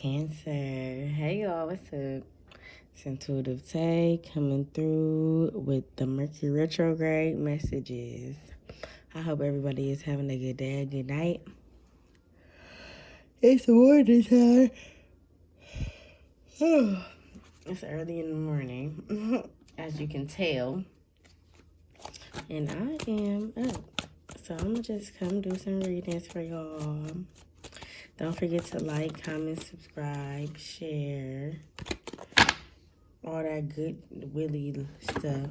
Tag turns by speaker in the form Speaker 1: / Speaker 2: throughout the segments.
Speaker 1: Cancer. Hey y'all, what's up? It's Intuitive Tay coming through with the Mercury retrograde messages. I hope everybody is having a good day, a good night. It's morning time. It's early in the morning, as you can tell. And I am up. So I'm gonna just come do some readings for y'all. Don't forget to like, comment, subscribe, share. All that good willy stuff.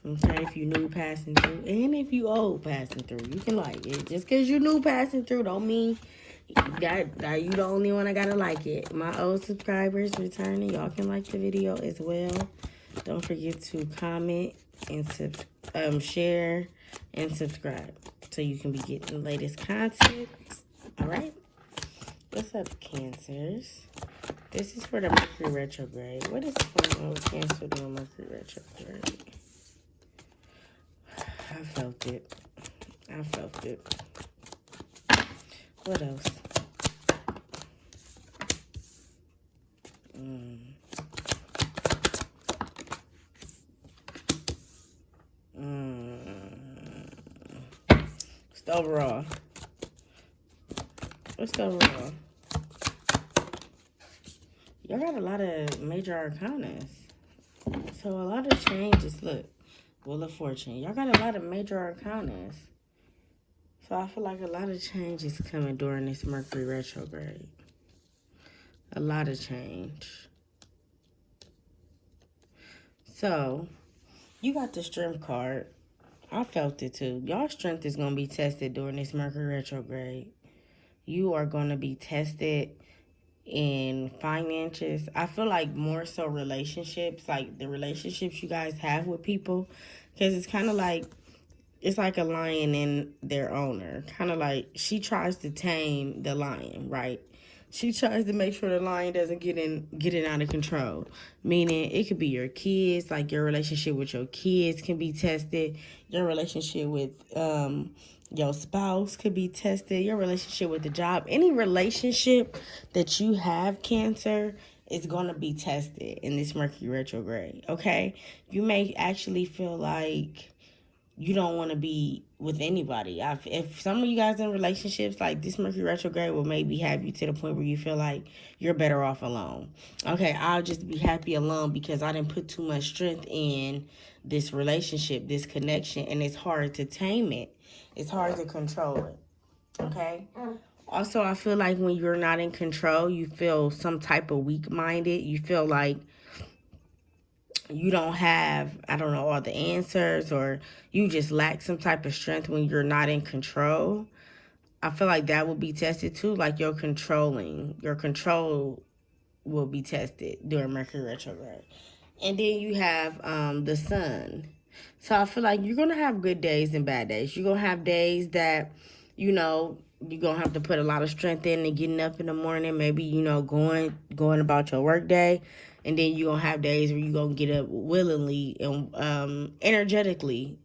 Speaker 1: Okay, if you new passing through, and if you old passing through, you can like it. Just because you new passing through don't mean that you the only one that gotta like it. My old subscribers returning, y'all can like the video as well. Don't forget to comment and share and subscribe so you can be getting the latest content. All right. What's up, Cancers? This is for the Mercury retrograde. What is going on with Cancer doing Mercury retrograde? I felt it. What else? What's the overall? Y'all got a lot of major arcanas. So a lot of changes. Look, Wheel of Fortune. Y'all got a lot of major arcanas. So I feel like a lot of change is coming during this Mercury retrograde. A lot of change. So, you got the Strength card. I felt it too. Y'all strength is going to be tested during this Mercury retrograde. You are going to be tested in finances. I feel like more so relationships, like the relationships you guys have with people. Because it's kind of like, it's like a lion and their owner. Kind of like she tries to tame the lion, right? She tries to make sure the lion doesn't get it out of control. Meaning it could be your kids, like your relationship with your kids can be tested. Your relationship with your spouse could be tested. Your relationship with the job. Any relationship that you have, Cancer, is going to be tested in this Mercury retrograde, okay? You may actually feel like you don't want to be with anybody. If some of you guys in relationships, like this Mercury retrograde will maybe have you to the point where you feel like you're better off alone. Okay, I'll just be happy alone because I didn't put too much strength in this relationship, this connection, and it's hard to tame it. It's hard to control it. Okay? Also, I feel like when you're not in control, you feel some type of weak-minded. You feel like you don't have, I don't know, all the answers, or you just lack some type of strength when you're not in control. I feel like that will be tested too, like your control will be tested during Mercury retrograde. And then you have the sun. So I feel like you're going to have good days and bad days. You're going to have days that, you're going to have to put a lot of strength in and getting up in the morning, maybe, going about your work day. And then you're going to have days where you're going to get up willingly and energetically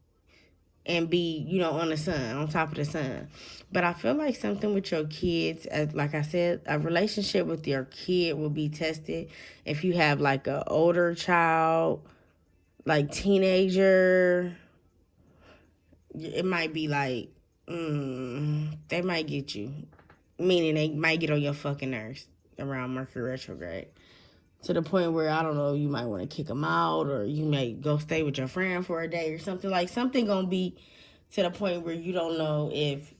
Speaker 1: and be, on the sun, on top of the sun. But I feel like something with your kids, like I said, a relationship with your kid will be tested. If you have like an older child, like teenager, it might be like, they might get you. Meaning they might get on your fucking nerves around Mercury retrograde. To the point where, I don't know, you might want to kick them out, or you may go stay with your friend for a day or something. Like, something going to be to the point where you don't know if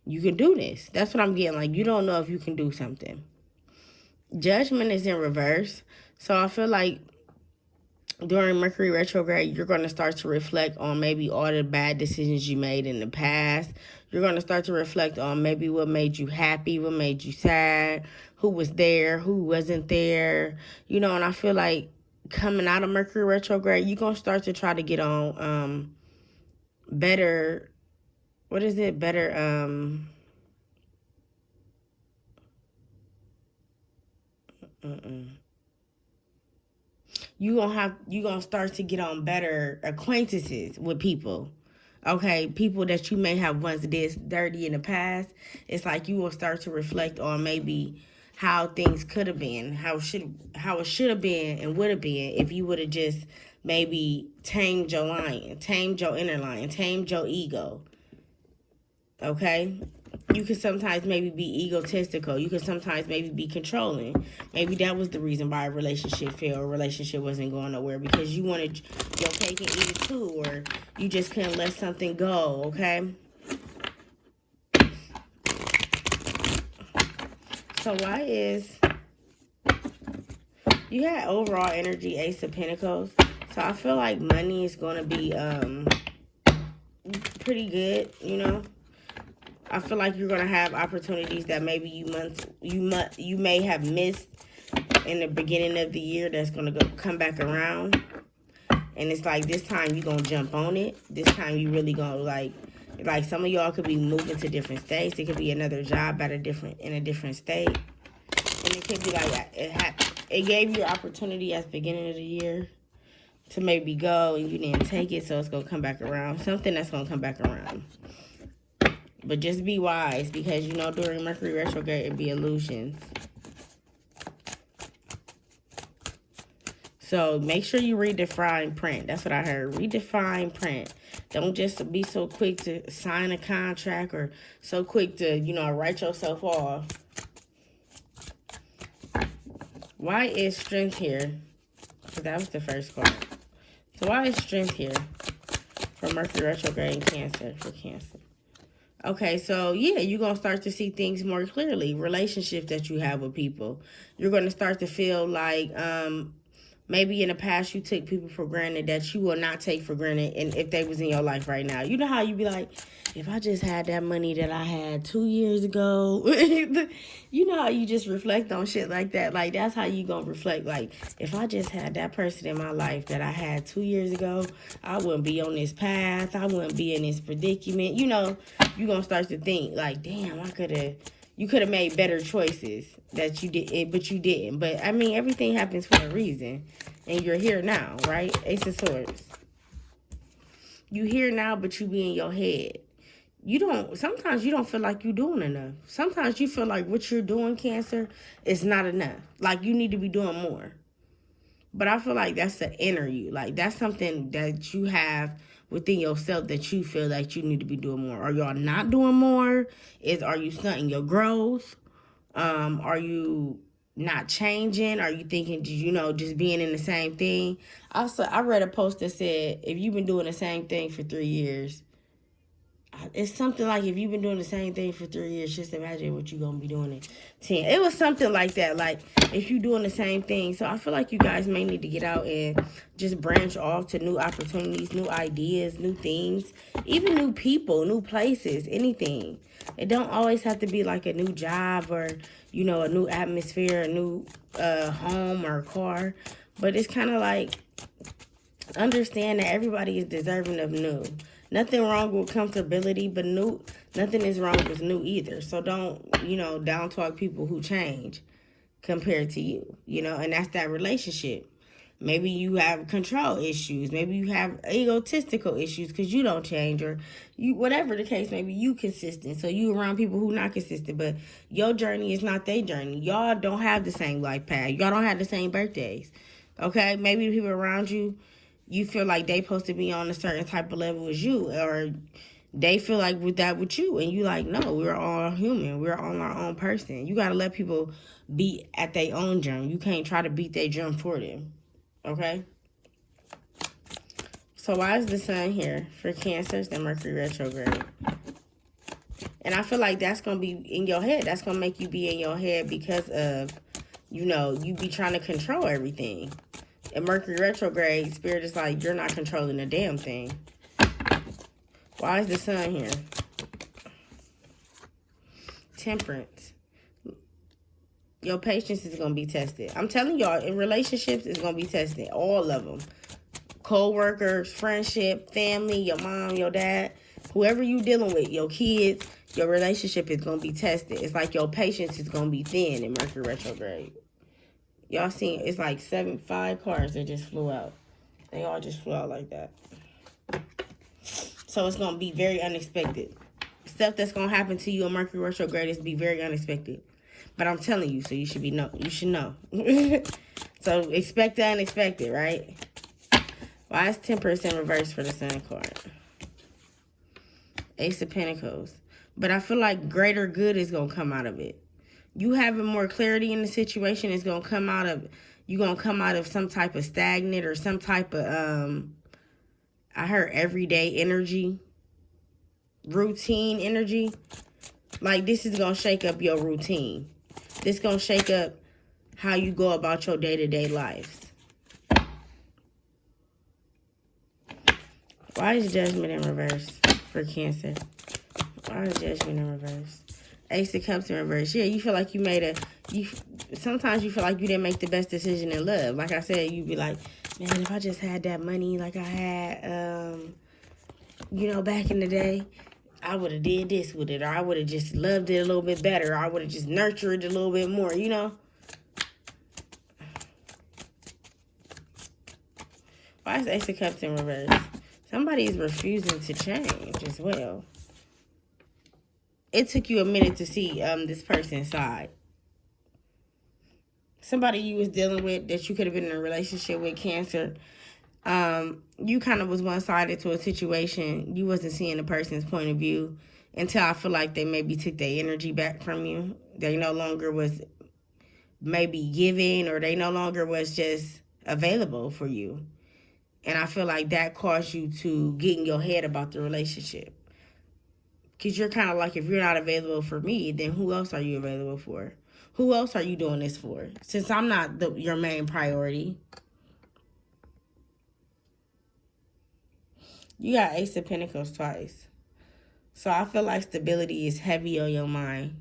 Speaker 1: you can do this. That's what I'm getting. Like, you don't know if you can do something. Judgment is in reverse. So I feel like during Mercury retrograde, you're going to start to reflect on maybe all the bad decisions you made in the past. You're going to start to reflect on maybe what made you happy, what made you sad, who was there, who wasn't there. And I feel like coming out of Mercury retrograde, you're going to start to try to get on better, what is it? Better, you're going to start to get on better acquaintances with people. Okay, people that you may have once did dirty in the past. It's like you will start to reflect on maybe how things could have been, how it should have been and would have been if you would have just maybe tamed your lion, tamed your inner lion, tamed your ego. Okay? You could sometimes maybe be egotistical. You could sometimes maybe be controlling. Maybe that was the reason why a relationship failed or a relationship wasn't going nowhere, because you wanted your cake and eat it too, or you just couldn't let something go, okay? So why is... You had overall energy, Ace of Pentacles. So I feel like money is going to be pretty good, you know. I feel like you're going to have opportunities that maybe you may have missed in the beginning of the year that's going to come back around. And it's like this time you're going to jump on it. This time you really going to like some of y'all could be moving to different states. It could be another job in a different state. And it could be like it gave you an opportunity at the beginning of the year to maybe go and you didn't take it, so it's going to come back around. Something that's going to come back around. But just be wise, because, you know, during Mercury retrograde, it'd be illusions. So make sure you read the fine print. That's what I heard. Read the fine print. Don't just be so quick to sign a contract or so quick to, you know, write yourself off. Why is strength here? Because that was the first card. So why is strength here for Mercury retrograde and Cancer, for Cancer? Okay, so yeah, you're going to start to see things more clearly. Relationships that you have with people. You're going to start to feel like maybe in the past you took people for granted that you will not take for granted, and if they was in your life right now. You know how you be like, if I just had that money that I had 2 years ago. You know how you just reflect on shit like that. Like, that's how you gonna reflect. Like, if I just had that person in my life that I had 2 years ago, I wouldn't be on this path. I wouldn't be in this predicament. You know, you gonna start to think like, damn, you could have made better choices that you did, but you didn't. But I mean, everything happens for a reason, and you're here now, right? Ace of Swords. You here now, but you be in your head. Sometimes you don't feel like you're doing enough. Sometimes you feel like what you're doing, Cancer, is not enough. Like, you need to be doing more. But I feel like that's the inner you. Like, that's something that you have within yourself that you feel like you need to be doing more. Are y'all not doing more? Are you stunting your growth? Are you not changing? Are you thinking, you know, just being in the same thing? Also, I read a post that said, if you've been doing the same thing for 3 years, it's something like, if you've been doing the same thing for 3 years, just imagine what you're going to be doing in 10. It was something like that, like, if you're doing the same thing. So I feel like you guys may need to get out and just branch off to new opportunities, new ideas, new things, even new people, new places, anything. It don't always have to be like a new job or, you know, a new atmosphere, a new home or car. But it's kind of like, understand that everybody is deserving of new. Nothing wrong with comfortability, but nothing is wrong with new either. So don't, you know, down talk people who change compared to you, you know, and that's that relationship. Maybe you have control issues. Maybe you have egotistical issues because you don't change, or you, whatever the case, maybe you consistent. So you around people who not consistent, but your journey is not their journey. Y'all don't have the same life path. Y'all don't have the same birthdays. Okay? Maybe the people around you, you feel like they supposed to be on a certain type of level as you, or they feel like with you, and you like, no, we're all human. We're all our own person. You got to let people be at their own drum. You can't try to beat their drum for them. Okay? So why is the sun here for Cancers and Mercury retrograde? And I feel like that's going to be in your head. That's going to make you be in your head because of, you know, you be trying to control everything. And Mercury retrograde, Spirit is like, you're not controlling a damn thing. Why is the sun here? Temperance. Your patience is going to be tested. I'm telling y'all, in relationships, it's going to be tested. All of them. Co-workers, friendship, family, your mom, your dad, whoever you dealing with, your kids, your relationship is going to be tested. It's like your patience is going to be thin in Mercury retrograde. Y'all seen, it's like 5 cards that just flew out. They all just flew out like that. So it's going to be very unexpected. Stuff that's going to happen to you in Mercury retrograde is be very unexpected. But I'm telling you, so you should know. So expect the unexpected, right? Why is Temperance in reverse for the Sun card? Ace of Pentacles. But I feel like greater good is going to come out of it. You having more clarity in the situation is going to come out of, you're going to come out of some type of stagnant or some type of, I heard everyday energy, routine energy. Like, this is going to shake up your routine. This is going to shake up how you go about your day-to-day lives. Why is Judgment in reverse for Cancer? Why is Judgment in reverse? Ace of Cups in reverse. Yeah, you feel like sometimes you feel like you didn't make the best decision in love. Like I said, you be like, man, if I just had that money like I had, back in the day, I would have did this with it. Or I would have just loved it a little bit better. Or I would have just nurtured it a little bit more, Why is Ace of Cups in reverse? Somebody is refusing to change as well. It took you a minute to see this person's side. Somebody you was dealing with that you could have been in a relationship with, Cancer. You kind of was one-sided to a situation. You wasn't seeing the person's point of view until I feel like they maybe took their energy back from you. They no longer was maybe giving, or they no longer was just available for you. And I feel like that caused you to get in your head about the relationship. Because you're kind of like, if you're not available for me, then who else are you available for? Who else are you doing this for? Since I'm not your main priority. You got Ace of Pentacles twice. So I feel like stability is heavy on your mind.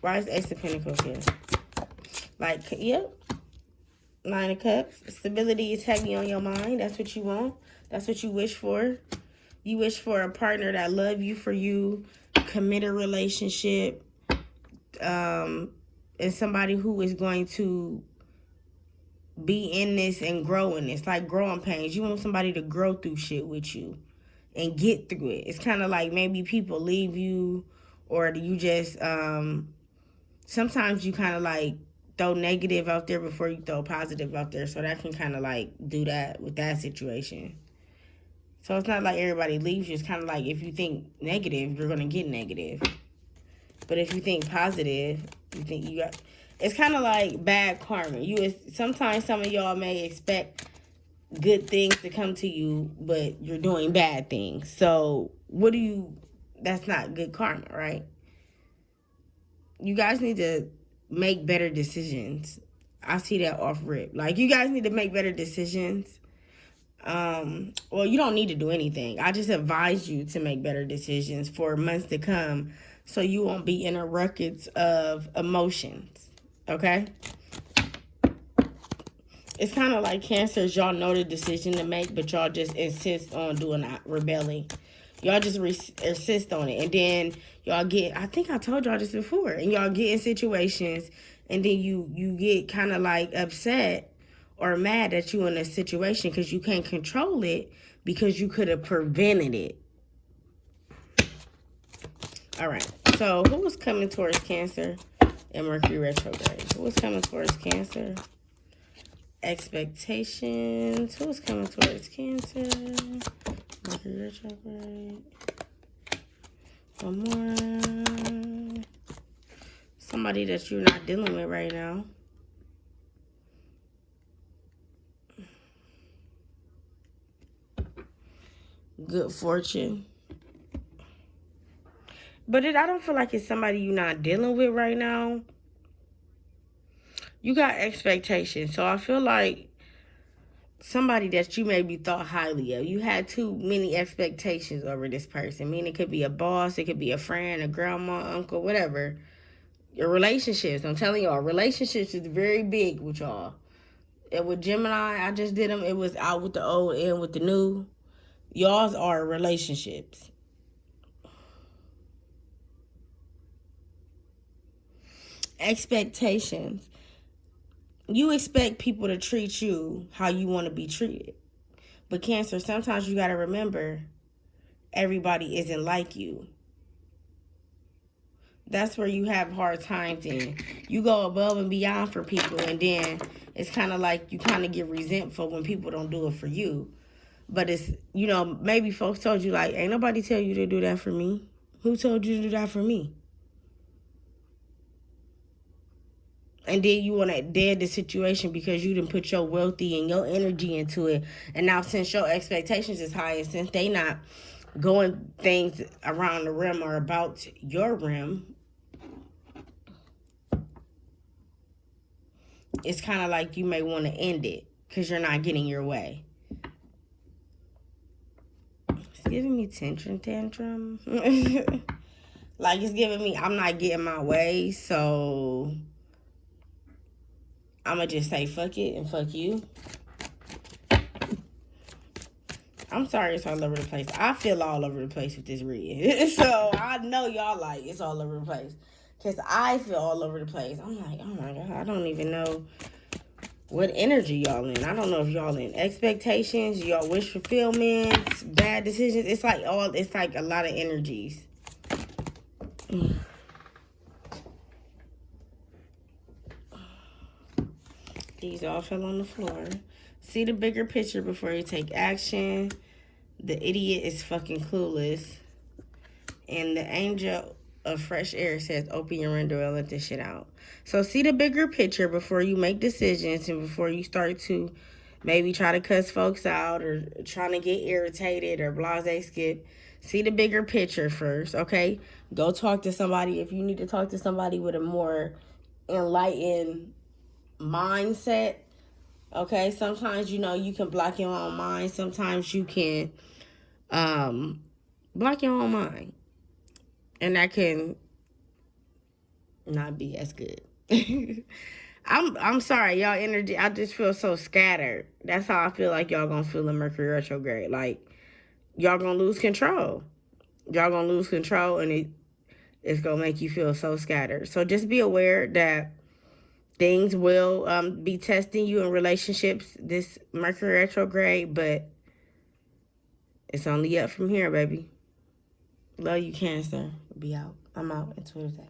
Speaker 1: Why is Ace of Pentacles here? Like, yep. Nine of Cups. Stability is heavy on your mind. That's what you want. That's what you wish for. You wish for a partner that love you for you, committed relationship, and somebody who is going to be in this and grow in this, like growing pains. You want somebody to grow through shit with you and get through it. It's kind of like maybe people leave you, or you just, sometimes you kind of like throw negative out there before you throw positive out there. So that can kind of like do that with that situation. So it's not like everybody leaves you. It's kind of like if you think negative, you're going to get negative. But if you think positive, you think you got... It's kind of like bad karma. Sometimes some of y'all may expect good things to come to you, but you're doing bad things. So that's not good karma, right? You guys need to make better decisions. I see that off rip. Like, you guys need to make better decisions. Well, you don't need to do anything. I just advise you to make better decisions for months to come, so you won't be in a ruckus of emotions. Okay? It's kind of like Cancers. Y'all know the decision to make, but y'all just insist on rebelling. Y'all just insist on it. And then y'all I think I told y'all this before, and y'all get in situations, and then you get kind of like upset or mad that you in a situation because you can't control it, because you could have prevented it. All right. So who was coming towards Cancer in Mercury retrograde? Who was coming towards Cancer? Expectations. Who was coming towards Cancer? Mercury retrograde. One more. Somebody that you're not dealing with right now. Good fortune. But I don't feel like it's somebody you're not dealing with right now. You got expectations. So I feel like somebody that you maybe thought highly of. You had too many expectations over this person. I mean, it could be a boss. It could be a friend, a grandma, uncle, whatever. Your relationships. I'm telling y'all, relationships is very big with y'all. And with Gemini, I just did them. It was out with the old and with the new. Y'all's are relationships. Expectations. You expect people to treat you how you want to be treated. But Cancer, sometimes you got to remember, everybody isn't like you. That's where you have hard times in. You go above and beyond for people, and then it's kind of like you kind of get resentful when people don't do it for you. But it's, you know, maybe folks told you, like, ain't nobody tell you to do that for me. Who told you to do that for me? And then you want to dead the situation because you didn't put your wealthy and your energy into it. And now since your expectations is high, and since they not going things around the rim or about your rim, it's kind of like you may want to end it because you're not getting your way. It's giving me tantrum. Like, it's giving me I'm not getting my way, so I'm going to just say fuck it and fuck you. I'm sorry it's all over the place. I feel all over the place with this reading. So I know y'all like it's all over the place. Because I feel all over the place. I'm like, oh my God, I don't even know what energy y'all in. I don't know if y'all in expectations, y'all wish fulfillments, bad decisions. It's like a lot of energies. These all fell on the floor. See the bigger picture before you take action. The idiot is fucking clueless. And the angel of fresh air says, open your window and let this shit out. So see the bigger picture before you make decisions and before you start to maybe try to cuss folks out or trying to get irritated or blase skip. See the bigger picture first, okay? Go talk to somebody if you need to talk to somebody with a more enlightened mindset. Okay, sometimes, you know, you can block your own mind. Sometimes you can block your own mind. And that can not be as good. I'm sorry, y'all energy. I just feel so scattered. That's how I feel like y'all gonna feel in Mercury retrograde. Like, y'all gonna lose control. Y'all gonna lose control, and it's gonna make you feel so scattered. So just be aware that things will be testing you in relationships this Mercury retrograde, but it's only up from here, baby. Love you, Cancer. Be out. I'm out. It's Tuesday.